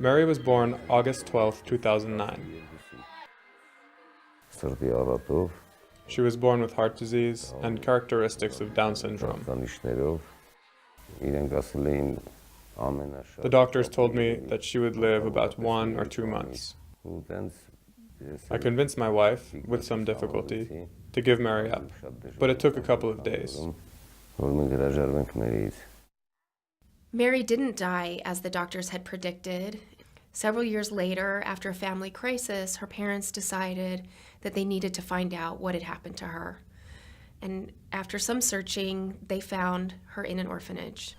Mary was born August 12, 2009. She was born with heart disease and characteristics of Down syndrome. The doctors told me that she would live about 1 or 2 months. I convinced my wife, with some difficulty, to give Mary up, but it took a couple of days. Mary didn't die as the doctors had predicted. Several years later, after a family crisis, her parents decided that they needed to find out what had happened to her. And after some searching, they found her in an orphanage.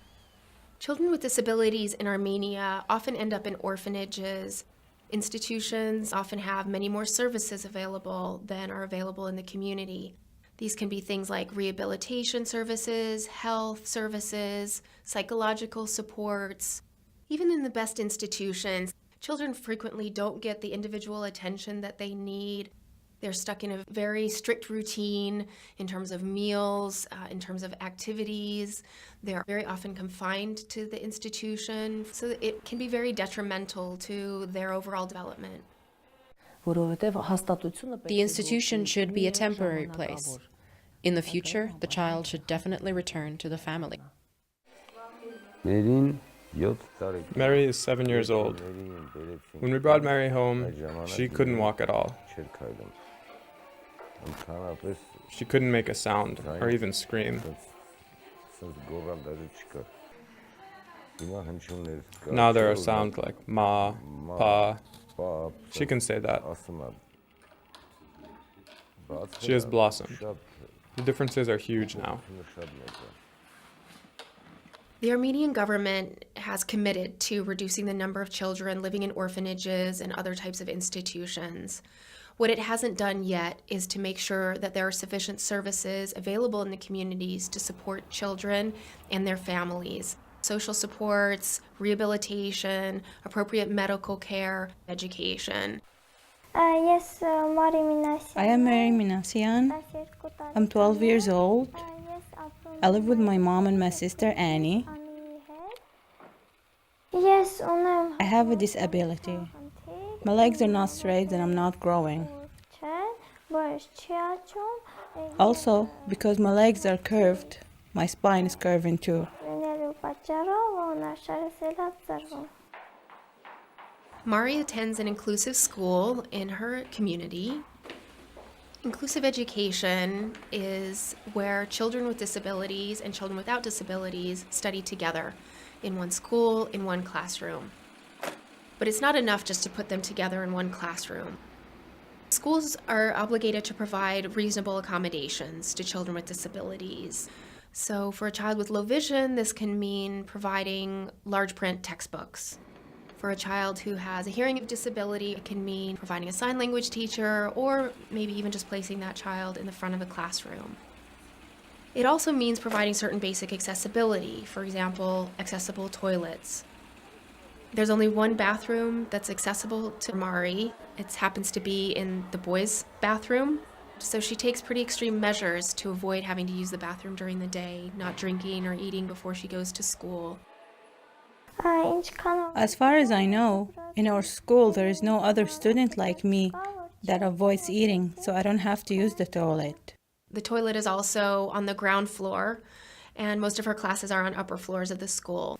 Children with disabilities in Armenia often end up in orphanages. Institutions often have many more services available than are available in the community. These can be things like rehabilitation services, health services, psychological supports. Even in the best institutions, children frequently don't get the individual attention that they need. They're stuck in a very strict routine in terms of meals, in terms of activities. They're very often confined to the institution, so it can be very detrimental to their overall development. The institution should be a temporary place. In the future, the child should definitely return to the family. Mary is 7 years old. When we brought Mary home, she couldn't walk at all. She couldn't make a sound or even scream. Now there are sounds like ma, pa. She can say that. She has blossomed. The differences are huge now. The Armenian government has committed to reducing the number of children living in orphanages and other types of institutions. What it hasn't done yet is to make sure that there are sufficient services available in the communities to support children and their families. Social supports, rehabilitation, appropriate medical care, education. Yes, I am Mary Minassian. I'm 12 years old. I live with my mom and my sister Annie. Yes, I have a disability. My legs are not straight and I'm not growing. Also, because my legs are curved, my spine is curving too. Mari attends an inclusive school in her community. Inclusive education is where children with disabilities and children without disabilities study together in one school, in one classroom. But it's not enough just to put them together in one classroom. Schools are obligated to provide reasonable accommodations to children with disabilities. So for a child with low vision, this can mean providing large print textbooks. For a child who has a hearing disability, it can mean providing a sign language teacher or maybe even just placing that child in the front of a classroom. It also means providing certain basic accessibility, for example, accessible toilets. There's only one bathroom that's accessible to Mari. It happens to be in the boys' bathroom. So she takes pretty extreme measures to avoid having to use the bathroom during the day, not drinking or eating before she goes to school. As far as I know, in our school there is no other student like me that avoids eating, so I don't have to use the toilet. The toilet is also on the ground floor, and most of her classes are on upper floors of the school.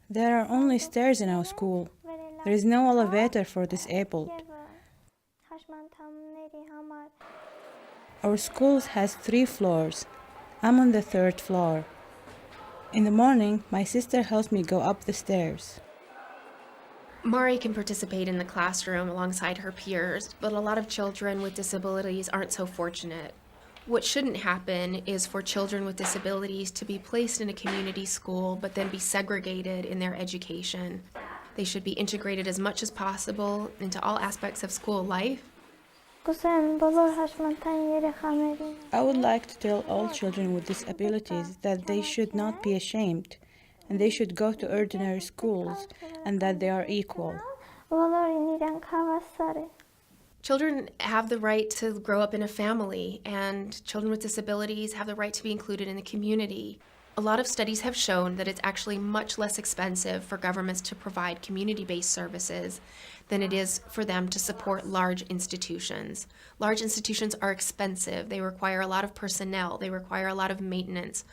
There are only stairs in our school. There is no elevator for disabled. Our school has 3 floors. I'm on the 3rd floor. In the morning, my sister helps me go up the stairs. Mari can participate in the classroom alongside her peers, but a lot of children with disabilities aren't so fortunate. What shouldn't happen is for children with disabilities to be placed in a community school but then be segregated in their education. They should be integrated as much as possible into all aspects of school life. I would like to tell all children with disabilities that they should not be ashamed, and they should go to ordinary schools, and that they are equal. Children have the right to grow up in a family, and children with disabilities have the right to be included in the community. A lot of studies have shown that it's actually much less expensive for governments to provide community-based services than it is for them to support large institutions. Large institutions are expensive. They require a lot of personnel. They require a lot of maintenance.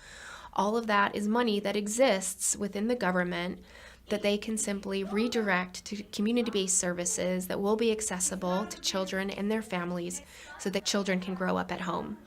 All of that is money that exists within the government that they can simply redirect to community-based services that will be accessible to children and their families so that children can grow up at home.